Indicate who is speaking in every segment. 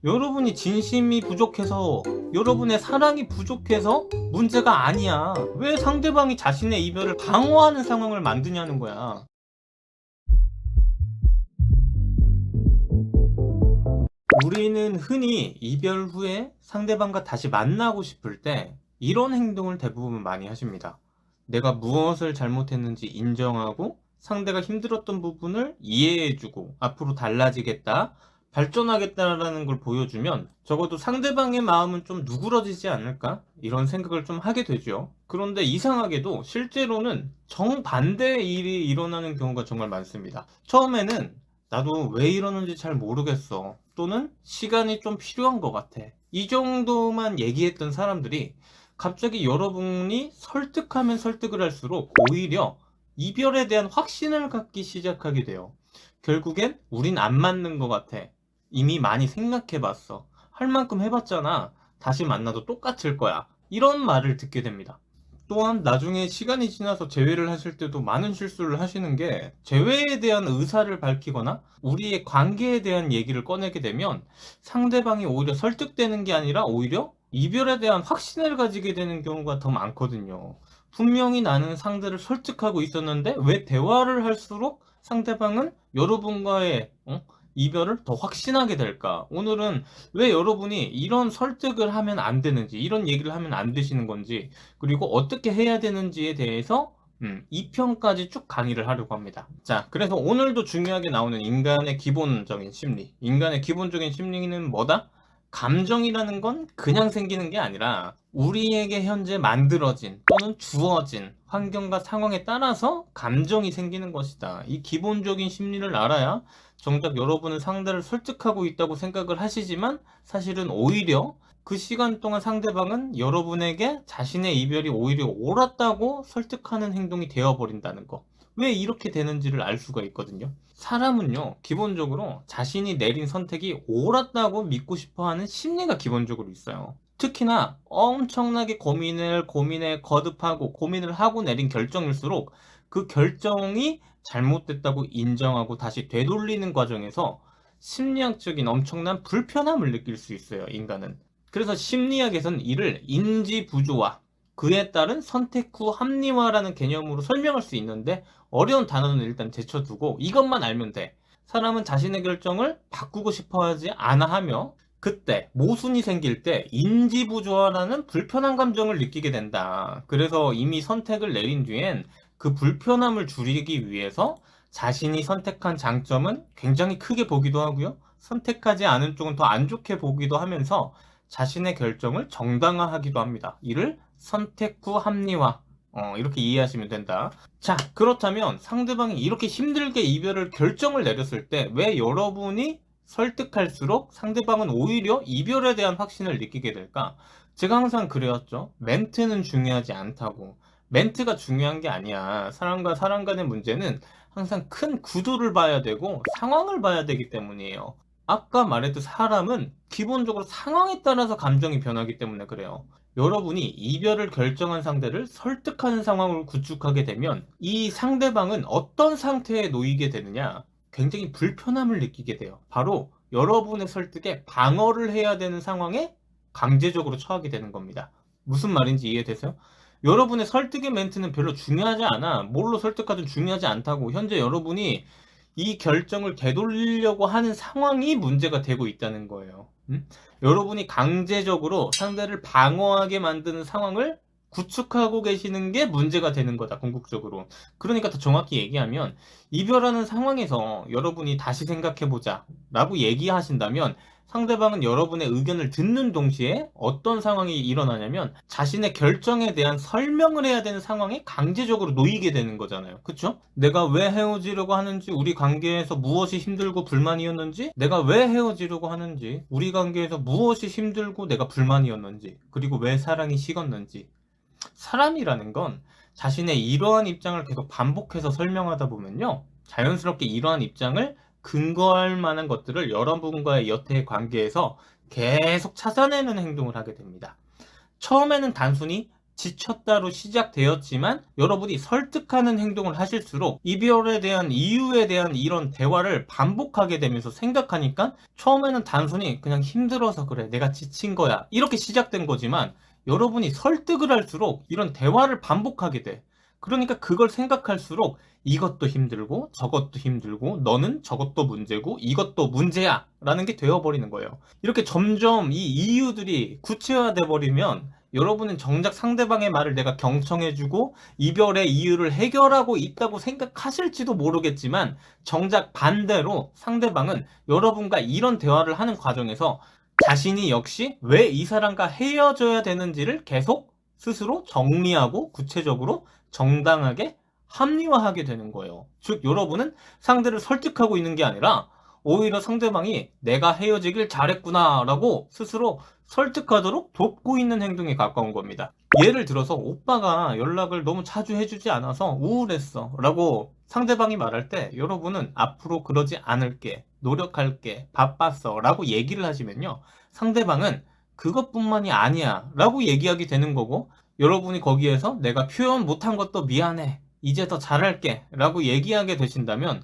Speaker 1: 여러분이 진심이 부족해서, 여러분의 사랑이 부족해서 문제가 아니야. 왜 상대방이 자신의 이별을 방어하는 상황을 만드냐는 거야. 우리는 흔히 이별 후에 상대방과 다시 만나고 싶을 때 이런 행동을 대부분 많이 하십니다. 내가 무엇을 잘못했는지 인정하고 상대가 힘들었던 부분을 이해해주고 앞으로 달라지겠다, 발전하겠다라는 걸 보여주면 적어도 상대방의 마음은 좀 누그러지지 않을까? 이런 생각을 좀 하게 되죠. 그런데 이상하게도 실제로는 정반대의 일이 일어나는 경우가 정말 많습니다. 처음에는 나도 왜 이러는지 잘 모르겠어, 또는 시간이 좀 필요한 것 같아, 이 정도만 얘기했던 사람들이 갑자기 여러분이 설득하면 설득을 할수록 오히려 이별에 대한 확신을 갖기 시작하게 돼요. 결국엔 우린 안 맞는 것 같아, 이미 많이 생각해봤어, 할 만큼 해봤잖아, 다시 만나도 똑같을 거야, 이런 말을 듣게 됩니다. 또한 나중에 시간이 지나서 재회를 하실 때도 많은 실수를 하시는 게, 재회에 대한 의사를 밝히거나 우리의 관계에 대한 얘기를 꺼내게 되면 상대방이 오히려 설득되는 게 아니라 오히려 이별에 대한 확신을 가지게 되는 경우가 더 많거든요. 분명히 나는 상대를 설득하고 있었는데 왜 대화를 할수록 상대방은 여러분과의 이별을 더 확신하게 될까? 오늘은 왜 여러분이 이런 설득을 하면 안 되는지, 이런 얘기를 하면 안 되시는 건지, 그리고 어떻게 해야 되는지에 대해서 2편까지 쭉 강의를 하려고 합니다. 자, 그래서 오늘도 중요하게 나오는 인간의 기본적인 심리. 인간의 기본적인 심리는 뭐다? 감정이라는 건 그냥 생기는 게 아니라 우리에게 현재 만들어진 또는 주어진 환경과 상황에 따라서 감정이 생기는 것이다. 이 기본적인 심리를 알아야 정작 여러분은 상대를 설득하고 있다고 생각을 하시지만 사실은 오히려 그 시간 동안 상대방은 여러분에게 자신의 이별이 오히려 옳았다고 설득하는 행동이 되어버린다는 거. 왜 이렇게 되는지를 알 수가 있거든요. 사람은요, 기본적으로 자신이 내린 선택이 옳았다고 믿고 싶어하는 심리가 기본적으로 있어요. 특히나 엄청나게 고민에 거듭하고 고민을 하고 내린 결정일수록 그 결정이 잘못됐다고 인정하고 다시 되돌리는 과정에서 심리학적인 엄청난 불편함을 느낄 수 있어요, 인간은. 그래서 심리학에서는 이를 인지부조화, 그에 따른 선택 후 합리화라는 개념으로 설명할 수 있는데, 어려운 단어는 일단 제쳐두고 이것만 알면 돼. 사람은 자신의 결정을 바꾸고 싶어 하지 않아 하며, 그때 모순이 생길 때 인지부조화라는 불편한 감정을 느끼게 된다. 그래서 이미 선택을 내린 뒤엔 그 불편함을 줄이기 위해서 자신이 선택한 장점은 굉장히 크게 보기도 하고요, 선택하지 않은 쪽은 더 안 좋게 보기도 하면서 자신의 결정을 정당화하기도 합니다. 이를 선택 후 합리화, 이렇게 이해하시면 된다. 자, 그렇다면 상대방이 이렇게 힘들게 이별을 결정을 내렸을 때 왜 여러분이 설득할수록 상대방은 오히려 이별에 대한 확신을 느끼게 될까? 제가 항상 그래왔죠. 멘트는 중요하지 않다고. 멘트가 중요한 게 아니야. 사람과 사람 간의 문제는 항상 큰 구도를 봐야 되고 상황을 봐야 되기 때문이에요. 아까 말했듯 사람은 기본적으로 상황에 따라서 감정이 변하기 때문에 그래요. 여러분이 이별을 결정한 상대를 설득하는 상황을 구축하게 되면 이 상대방은 어떤 상태에 놓이게 되느냐? 굉장히 불편함을 느끼게 돼요. 바로 여러분의 설득에 방어를 해야 되는 상황에 강제적으로 처하게 되는 겁니다. 무슨 말인지 이해되세요? 여러분의 설득의 멘트는 별로 중요하지 않아. 뭘로 설득하든 중요하지 않다고. 현재 여러분이 이 결정을 되돌리려고 하는 상황이 문제가 되고 있다는 거예요. 여러분이 강제적으로 상대를 방어하게 만드는 상황을 구축하고 계시는 게 문제가 되는 거다, 궁극적으로. 그러니까 더 정확히 얘기하면, 이별하는 상황에서 여러분이 다시 생각해보자 라고 얘기하신다면 상대방은 여러분의 의견을 듣는 동시에 어떤 상황이 일어나냐면 자신의 결정에 대한 설명을 해야 되는 상황에 강제적으로 놓이게 되는 거잖아요. 그쵸? 내가 왜 헤어지려고 하는지, 우리 관계에서 무엇이 힘들고 불만이었는지, 내가 왜 헤어지려고 하는지, 우리 관계에서 무엇이 힘들고 내가 불만이었는지, 그리고 왜 사랑이 식었는지. 사람이라는 건 자신의 이러한 입장을 계속 반복해서 설명하다 보면요, 자연스럽게 이러한 입장을 근거할 만한 것들을 여러분과의 여태의 관계에서 계속 찾아내는 행동을 하게 됩니다. 처음에는 단순히 지쳤다로 시작되었지만 여러분이 설득하는 행동을 하실수록 이별에 대한 이유에 대한 이런 대화를 반복하게 되면서 생각하니까 처음에는 단순히 그냥 힘들어서 그래, 내가 지친 거야, 이렇게 시작된 거지만 여러분이 설득을 할수록 이런 대화를 반복하게 돼. 그러니까 그걸 생각할수록 이것도 힘들고 저것도 힘들고 너는 저것도 문제고 이것도 문제야 라는 게 되어버리는 거예요. 이렇게 점점 이 이유들이 구체화돼 버리면 여러분은 정작 상대방의 말을 내가 경청해주고 이별의 이유를 해결하고 있다고 생각하실지도 모르겠지만 정작 반대로 상대방은 여러분과 이런 대화를 하는 과정에서 자신이 역시 왜 이 사람과 헤어져야 되는지를 계속 스스로 정리하고 구체적으로 정당하게 합리화하게 되는 거예요. 즉 여러분은 상대를 설득하고 있는 게 아니라 오히려 상대방이 내가 헤어지길 잘했구나 라고 스스로 설득하도록 돕고 있는 행동에 가까운 겁니다. 예를 들어서 오빠가 연락을 너무 자주 해주지 않아서 우울했어 라고 상대방이 말할 때 여러분은 앞으로 그러지 않을게, 노력할게, 바빴어 라고 얘기를 하시면요, 상대방은 그것뿐만이 아니야 라고 얘기하게 되는 거고, 여러분이 거기에서 내가 표현 못한 것도 미안해, 이제 더 잘할게 라고 얘기하게 되신다면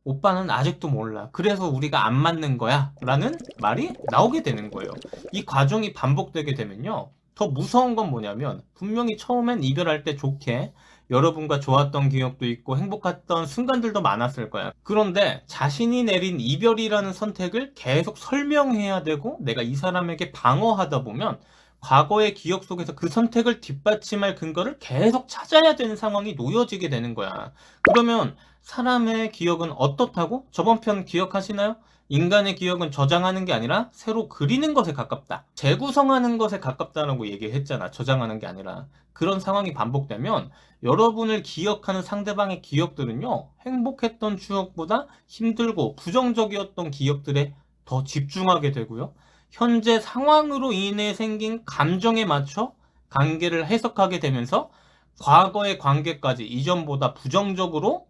Speaker 1: 오빠는 아직도 몰라, 그래서 우리가 안 맞는 거야 라는 말이 나오게 되는 거예요. 이 과정이 반복되게 되면요, 더 무서운 건 뭐냐면 분명히 처음엔 이별할 때 좋게 여러분과 좋았던 기억도 있고 행복했던 순간들도 많았을 거야. 그런데 자신이 내린 이별이라는 선택을 계속 설명해야 되고 내가 이 사람에게 방어하다 보면 과거의 기억 속에서 그 선택을 뒷받침할 근거를 계속 찾아야 되는 상황이 놓여지게 되는 거야. 그러면 사람의 기억은 어떻다고? 저번 편 기억하시나요? 인간의 기억은 저장하는 게 아니라 새로 그리는 것에 가깝다, 재구성하는 것에 가깝다라고 얘기했잖아. 저장하는 게 아니라. 그런 상황이 반복되면 여러분을 기억하는 상대방의 기억들은요, 행복했던 추억보다 힘들고 부정적이었던 기억들에 더 집중하게 되고요, 현재 상황으로 인해 생긴 감정에 맞춰 관계를 해석하게 되면서 과거의 관계까지 이전보다 부정적으로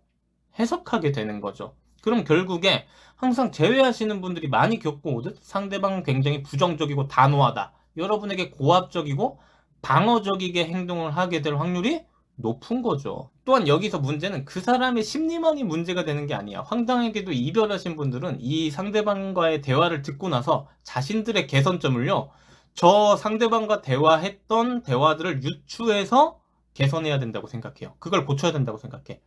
Speaker 1: 해석하게 되는 거죠. 그럼 결국에 항상 제외하시는 분들이 많이 겪어오듯 상대방은 굉장히 부정적이고 단호하다, 여러분에게 고압적이고 방어적이게 행동을 하게 될 확률이 높은 거죠. 또한 여기서 문제는 그 사람의 심리만이 문제가 되는 게 아니야. 황당하게도 이별하신 분들은 이 상대방과의 대화를 듣고 나서 자신들의 개선점을요, 저 상대방과 대화했던 대화들을 유추해서 개선해야 된다고 생각해요. 그걸 고쳐야 된다고 생각해.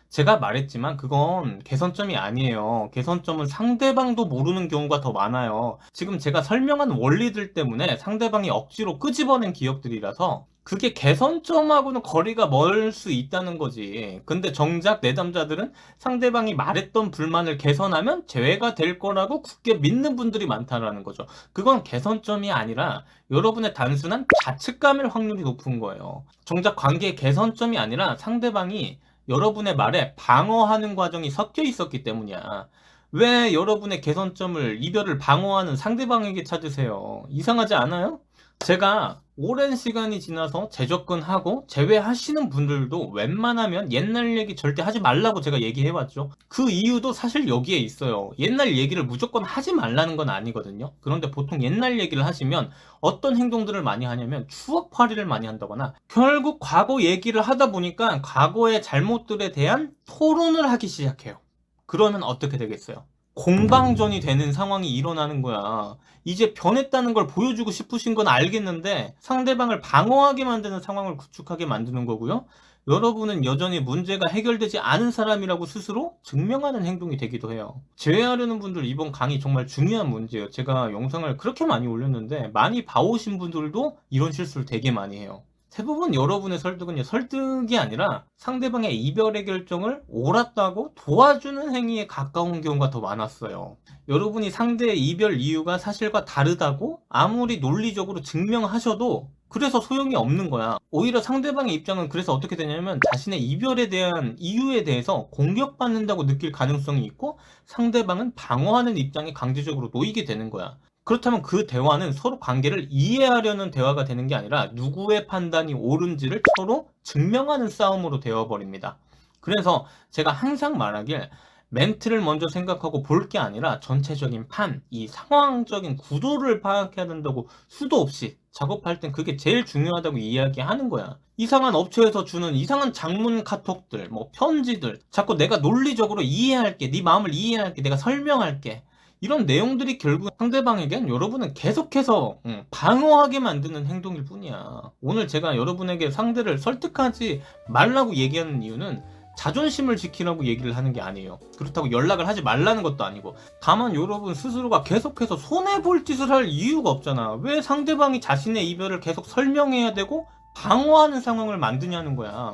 Speaker 1: 제가 말했지만 그건 개선점이 아니에요. 개선점은 상대방도 모르는 경우가 더 많아요. 지금 제가 설명한 원리들 때문에 상대방이 억지로 끄집어낸 기억들이라서 그게 개선점하고는 거리가 멀 수 있다는 거지. 근데 정작 내담자들은 상대방이 말했던 불만을 개선하면 재회가 될 거라고 굳게 믿는 분들이 많다라는 거죠. 그건 개선점이 아니라 여러분의 단순한 자책감일 확률이 높은 거예요. 정작 관계의 개선점이 아니라 상대방이 여러분의 말에 방어하는 과정이 섞여 있었기 때문이야. 왜 여러분의 개선점을, 이별을 방어하는 상대방에게 찾으세요? 이상하지 않아요? 제가 오랜 시간이 지나서 재접근하고 재회하시는 분들도 웬만하면 옛날 얘기 절대 하지 말라고 제가 얘기해왔죠. 그 이유도 사실 여기에 있어요. 옛날 얘기를 무조건 하지 말라는 건 아니거든요. 그런데 보통 옛날 얘기를 하시면 어떤 행동들을 많이 하냐면 추억팔이를 많이 한다거나 결국 과거 얘기를 하다 보니까 과거의 잘못들에 대한 토론을 하기 시작해요. 그러면 어떻게 되겠어요? 공방전이 되는 상황이 일어나는 거야. 이제 변했다는 걸 보여주고 싶으신 건 알겠는데 상대방을 방어하게 만드는 상황을 구축하게 만드는 거고요. 여러분은 여전히 문제가 해결되지 않은 사람이라고 스스로 증명하는 행동이 되기도 해요. 제외하려는 분들, 이번 강의 정말 중요한 문제예요. 제가 영상을 그렇게 많이 올렸는데 많이 봐오신 분들도 이런 실수를 되게 많이 해요. 대부분 여러분의 설득은 설득이 아니라 상대방의 이별의 결정을 옳았다고 도와주는 행위에 가까운 경우가 더 많았어요. 여러분이 상대의 이별 이유가 사실과 다르다고 아무리 논리적으로 증명하셔도 그래서 소용이 없는 거야. 오히려 상대방의 입장은 그래서 어떻게 되냐면 자신의 이별에 대한 이유에 대해서 공격받는다고 느낄 가능성이 있고 상대방은 방어하는 입장에 강제적으로 놓이게 되는 거야. 그렇다면 그 대화는 서로 관계를 이해하려는 대화가 되는 게 아니라 누구의 판단이 옳은지를 서로 증명하는 싸움으로 되어버립니다. 그래서 제가 항상 말하길, 멘트를 먼저 생각하고 볼 게 아니라 전체적인 판, 이 상황적인 구도를 파악해야 된다고 수도 없이 작업할 땐 그게 제일 중요하다고 이야기하는 거야. 이상한 업체에서 주는 이상한 장문 카톡들, 뭐 편지들, 자꾸 내가 논리적으로 이해할게, 네 마음을 이해할게, 내가 설명할게. 이런 내용들이 결국 상대방에겐 여러분은 계속해서 방어하게 만드는 행동일 뿐이야. 오늘 제가 여러분에게 상대를 설득하지 말라고 얘기하는 이유는 자존심을 지키라고 얘기를 하는 게 아니에요. 그렇다고 연락을 하지 말라는 것도 아니고, 다만 여러분 스스로가 계속해서 손해볼 짓을 할 이유가 없잖아. 왜 상대방이 자신의 이별을 계속 설명해야 되고 방어하는 상황을 만드냐는 거야.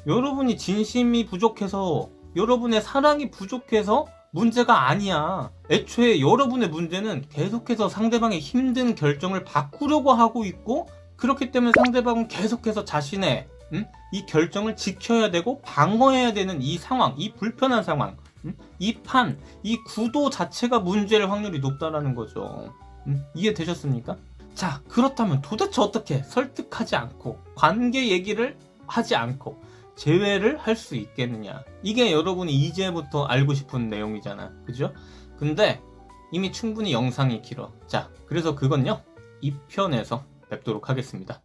Speaker 1: 여러분이 진심이 부족해서, 여러분의 사랑이 부족해서 문제가 아니야. 애초에 여러분의 문제는 계속해서 상대방의 힘든 결정을 바꾸려고 하고 있고, 그렇기 때문에 상대방은 계속해서 자신의 이 결정을 지켜야 되고 방어해야 되는 이 상황, 이 불편한 상황, 이 판, 이 구도 자체가 문제일 확률이 높다라는 거죠. 이해되셨습니까? 자, 그렇다면 도대체 어떻게 설득하지 않고 관계 얘기를 하지 않고 재회를 할 수 있겠느냐? 이게 여러분이 이제부터 알고 싶은 내용이잖아. 그죠? 근데 이미 충분히 영상이 길어. 자, 그래서 그건요, 2편에서 뵙도록 하겠습니다.